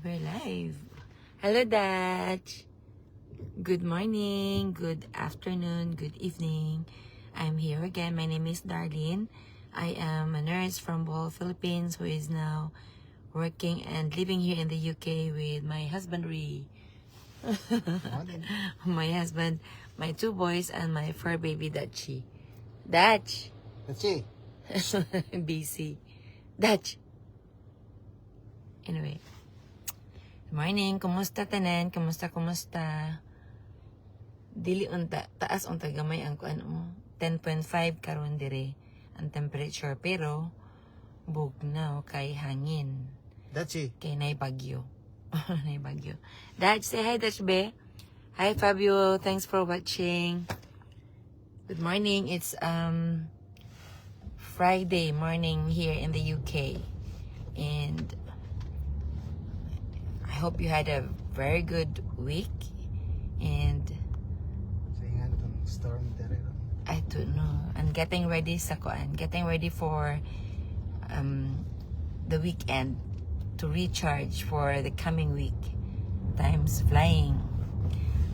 We're live. Hello, Dad. Good morning, good afternoon, good evening. I'm here again. My name is Darlene. I am a nurse from Bohol, Philippines, who is now working and living here in the UK with my husband, Ree. My husband, my two boys, and my fur baby, Dachi. Dach. Dachi. BC. Dach. Anyway. Morning, kumusta tanan? Kumusta? Dili unta, taas unta gamay ang kuan mo. 10.5 karon dire ang temperature pero bugnaw kay hangin. Dachi. Kay nay bagyo. Nay bagyo. Dad, say hi, Dad be. Hi Fabio, thanks for watching. Good morning. It's Friday morning here in the UK. And I hope you had a very good week, and Storm there. I don't know. I'm getting ready sa kuan, getting ready for the weekend to recharge for the coming week. Time's flying.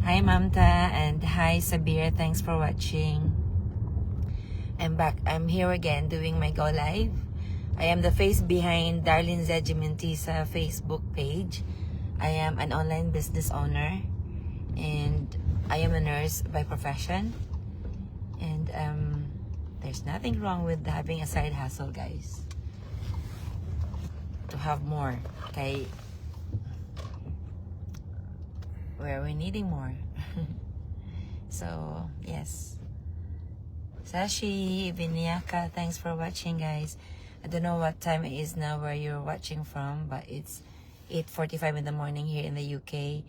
Hi Mamta and hi Sabir. Thanks for watching. I'm back. I'm here again doing my go live. I am the face behind Darlene Zejimentisa Facebook page. I am an online business owner and I am a nurse by profession, and there's nothing wrong with having a side hustle, guys. To have more, okay? Where we're needing more. So, yes. Sashi, Vinyaka, thanks for watching, guys. I don't know what time it is now where you're watching from, but it's 8:45 in the morning here in the UK.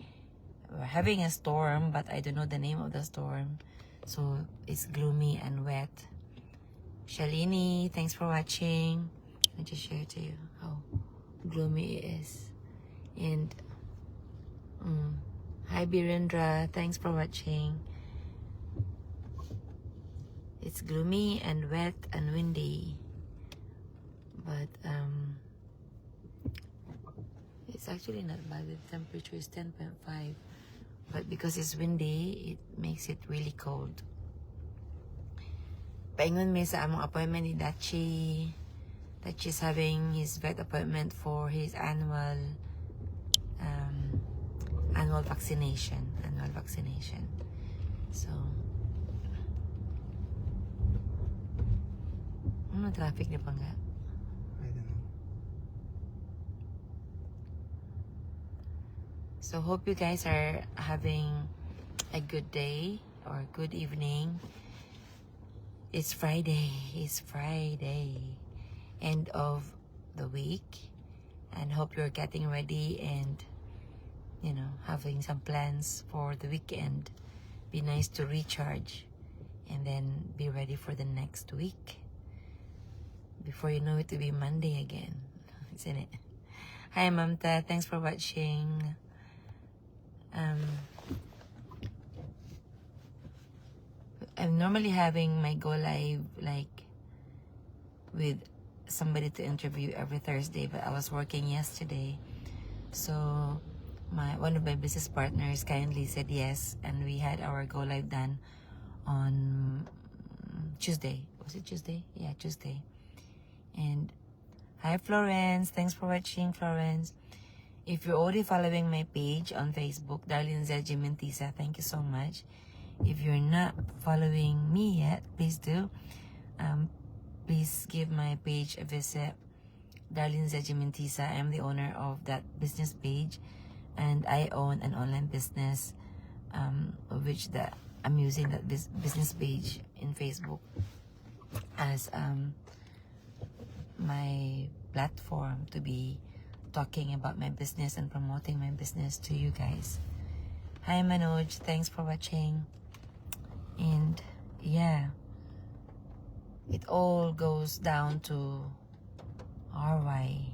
We're having a storm, but I don't know the name of the storm. So it's gloomy and wet. Shalini, thanks for watching. Let me just share to you how gloomy it is. And hi Birendra, thanks for watching. It's gloomy and wet and windy. But it's actually not bad. The temperature is 10.5. But because it's windy, it makes it really cold. Paingon me sa among appointment ni Dachi. Dachi's having his vet appointment for his annual vaccination. So, ano traffic ni Pangga? I don't know. So hope you guys are having a good day or good evening. It's Friday. End of the week. And hope you're getting ready and, having some plans for the weekend. Be nice to recharge and then be ready for the next week. Before you know it, to be Monday again. Isn't it? Hi Mamta, thanks for watching. I'm normally having my go live like with somebody to interview every Thursday, but I was working yesterday, so one of my business partners kindly said yes, and we had our go live done on Tuesday. Was it Tuesday? Yeah, Tuesday. And hi Florence, thanks for watching, Florence. If you're already following my page on Facebook, Darlene Zejimentisa, thank you so much. If you're not following me yet, please do. Please give my page a visit. Darlene Zejimentisa. I am the owner of that business page, and I own an online business, of which I'm using that business page in Facebook as my platform to be talking about my business and promoting my business to you guys. Hi Manoj, thanks for watching. And yeah, it all goes down to RY.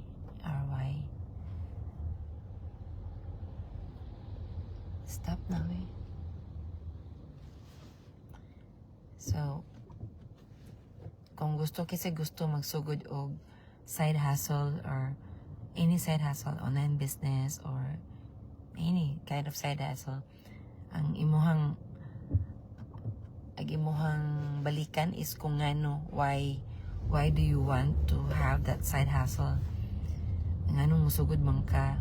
Stop now eh. So, kung gusto magsugod og side hustle or any side hustle, online business, or any kind of side hustle, ang imuhang balikan is kung ngano, why do you want to have that side hustle? Nganong musugod man ka?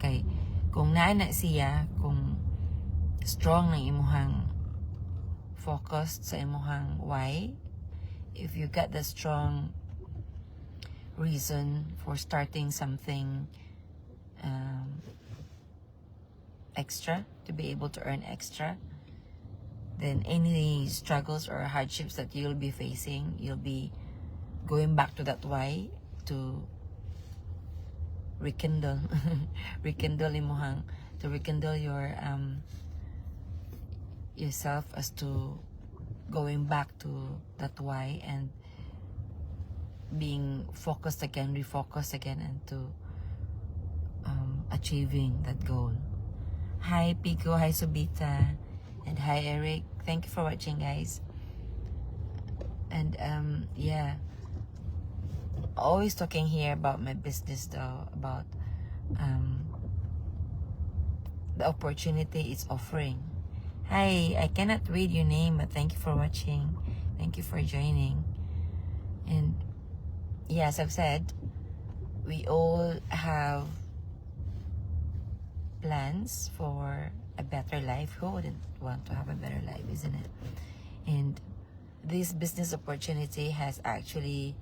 Kay kung naana siya, kung strong ng imuhang focus sa imuhang why, if you got the strong reason for starting something extra, to be able to earn extra, then any struggles or hardships that you'll be facing, you'll be going back to that why to rekindle rekindle your yourself as to going back to that why and being focused again, refocused again, and to achieving that goal. Hi Pico, hi Subita, and hi Eric. Thank you for watching, guys. And yeah, always talking here about my business though, about the opportunity it's offering. Hi, I cannot read your name, but thank you for watching. Thank you for joining. And yeah, as I've said, we all have plans for a better life. Who wouldn't want to have a better life, isn't it? And this business opportunity has actually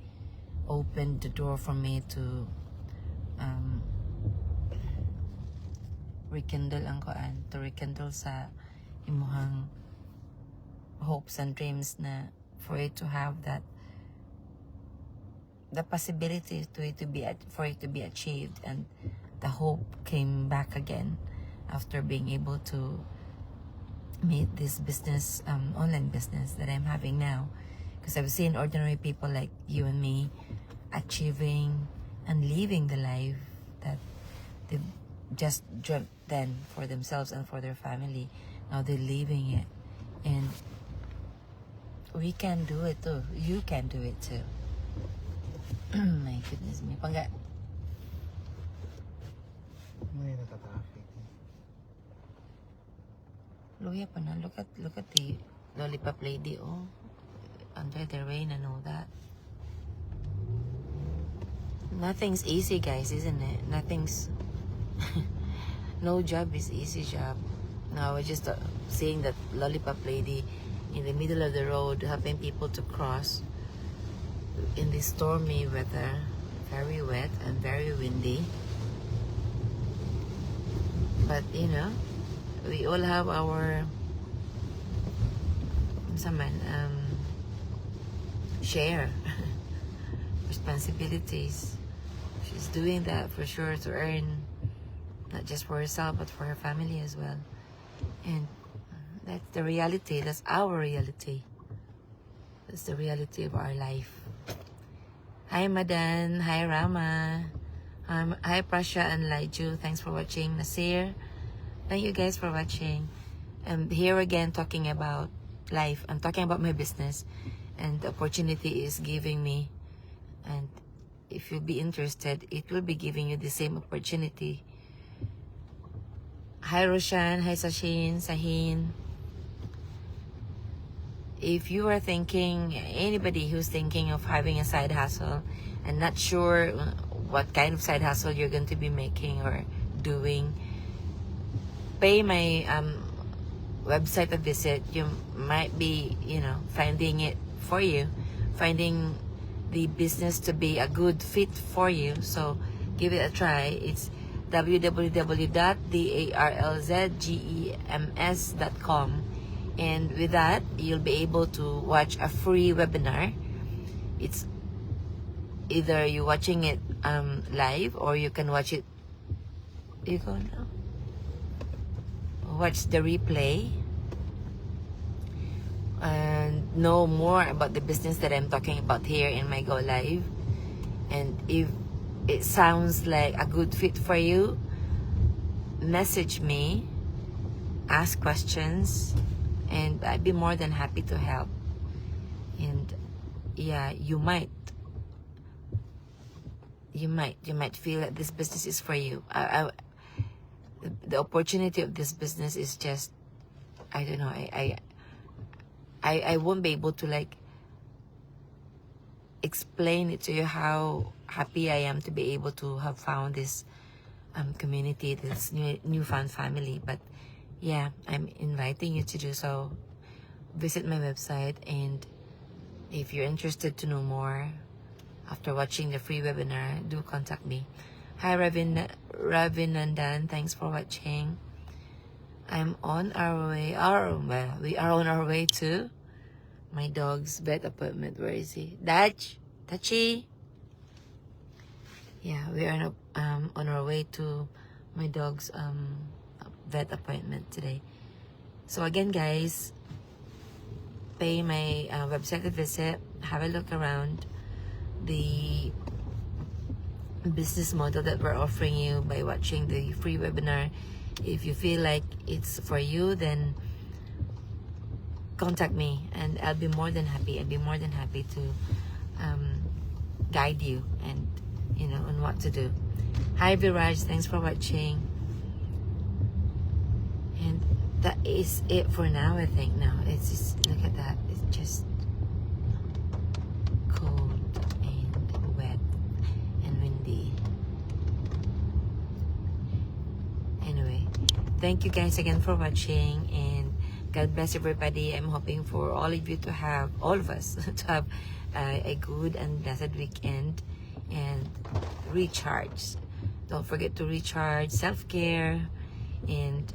opened the door for me to rekindle sa imuhang hopes and dreams, na for it to have that, the possibility for it to be achieved, and the hope came back again after being able to meet this business, online business that I'm having now. Because I've seen ordinary people like you and me achieving and living the life that they've just dreamt then for themselves and for their family. Now they're living it, and we can do it too. You can do it too. My goodness me, pangga. May natatraffic. Luya pa na. Look at the lollipop lady, oh, under the rain and all that. Nothing's easy, guys, isn't it? Nothing's no job is easy job. Now we're just seeing that lollipop lady in the middle of the road, helping people to cross in this stormy weather, very wet and very windy. But you know, we all have our share responsibilities. She's doing that for sure to earn, not just for herself but for her family as well. And that's the reality. That's our reality. That's the reality of our life. Hi Madan, hi Rama, hi Prasha and Laiju. Thanks for watching. Nasir, thank you guys for watching. I'm here again talking about life. I'm talking about my business, and the opportunity is giving me, and if you'll be interested, it will be giving you the same opportunity. Hi Roshan, hi Sahin. If you are thinking, anybody who's thinking of having a side hustle and not sure what kind of side hustle you're going to be making or doing, pay my website a visit. You might be, finding it for you, finding the business to be a good fit for you. So give it a try. It's www.darlzgems.com, and with that you'll be able to watch a free webinar. It's either you're watching it live, or you can watch it, watch the replay and know more about the business that I'm talking about here in my Go Live. And if it sounds like a good fit for you, message me, ask questions, and I'd be more than happy to help. And yeah, you might you might feel that this business is for you. The opportunity of this business is just, I don't know, I won't be able to like explain it to you how happy I am to be able to have found this community, this newfound family. But yeah, I'm inviting you to do so. Visit my website, and if you're interested to know more after watching the free webinar, do contact me. Hi Ravinandan, thanks for watching. I'm on our way. We are on our way to my dog's vet appointment. Where is he? Tachi. Yeah, we are on our way to my dog's vet appointment today. So again, guys, pay my website a visit. Have a look around the business model that we're offering you by watching the free webinar. If you feel like it's for you, then contact me, and I'll be more than happy. To guide you and on what to do. Hi Viraj, thanks for watching. And that is it for now. I think now it's just, look at that, it's just cold and wet and windy. Anyway, thank you guys again for watching, and God bless everybody. I'm hoping for all of you to have, all of us to have a good and blessed weekend and recharge. Don't forget to recharge, self-care, and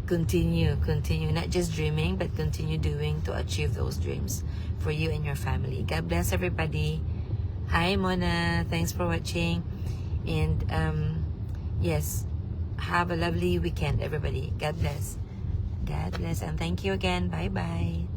continue, not just dreaming, but continue doing to achieve those dreams for you and your family. God bless everybody. Hi Mona, thanks for watching, and yes, have a lovely weekend everybody. God bless, and thank you again. Bye bye.